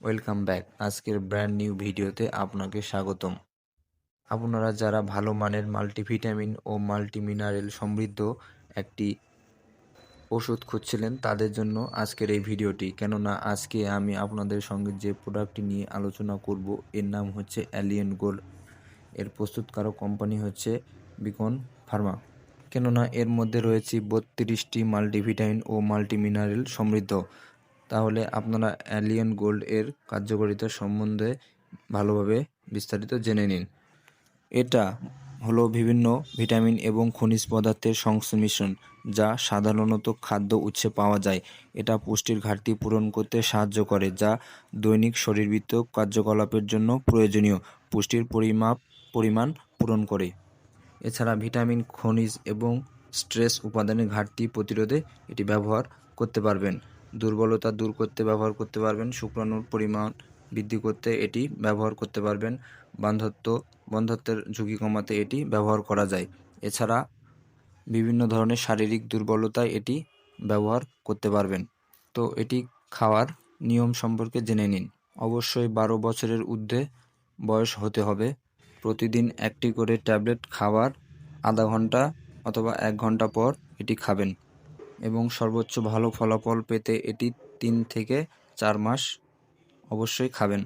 Welcome back. আজকের brand new ভিডিওতে আপনাকে স্বাগতম। আপনারা যারা ভালো মানের মাল্টিভিটামিন ও মাল্টিমিনারেল সমৃদ্ধ একটি ওষুধ খুঁজছিলেন তাদের জন্য আজকের এই ভিডিওটি। কেননা আজকে আমি আপনাদের সঙ্গে যে প্রোডাক্টটি নিয়ে আলোচনা করব এর নাম হচ্ছে অ্যালিয়েন গোল্ড। এর প্রস্তুতকারক কোম্পানি হচ্ছে বিকন ফার্মা। কেননা এর মধ্যে রয়েছে 32টি মাল্টিভিটামিন ও মাল্টিমিনারেল সমৃদ্ধ। তাহলে আপনারা অ্যালিয়েন গোল্ড এর কার্যকারিতা সম্বন্ধে ভালোভাবে বিস্তারিত জেনে নিন। এটা হলো বিভিন্ন ভিটামিন এবং খনিজ পদার্থের সংমিশ্রণ যা সাধারণত খাদ্য উৎসে পাওয়া যায়। এটা পুষ্টির ঘাটতি পূরণ করতে সাহায্য করে, যা দৈনিক শরীরবৃত্তীয় কার্যকলাপের জন্য প্রয়োজনীয় পুষ্টির পরিমাণ পূরণ করে। এছাড়া ভিটামিন, খনিজ এবং স্ট্রেস উপাদানের ঘাটতি প্রতিরোধে এটি ব্যবহার করতে পারবেন। দুর্বলতা দূর করতে ব্যবহার করতে পারবেন। শুক্রাণুর পরিমাণ বৃদ্ধি করতে এটি ব্যবহার করতে পারবেন। বন্ধ্যাত্বের ঝুঁকি কমাতে এটি ব্যবহার করা যায়। এছাড়া বিভিন্ন ধরনের শারীরিক দুর্বলতায় এটি ব্যবহার করতে পারবেন। তো এটি খাওয়ার নিয়ম সম্পর্কে জেনে নিন। অবশ্যই 12 বছরের ঊর্ধ্বে বয়স হতে হবে। প্রতিদিন একটি করে ট্যাবলেট খাওয়ার আধা ঘন্টা অথবা 1 ঘন্টা পর এটি খাবেন এবং সর্বোচ্চ ভালো ফলাফল পেতে এটি 3 থেকে 4 মাস অবশ্যই খাবেন।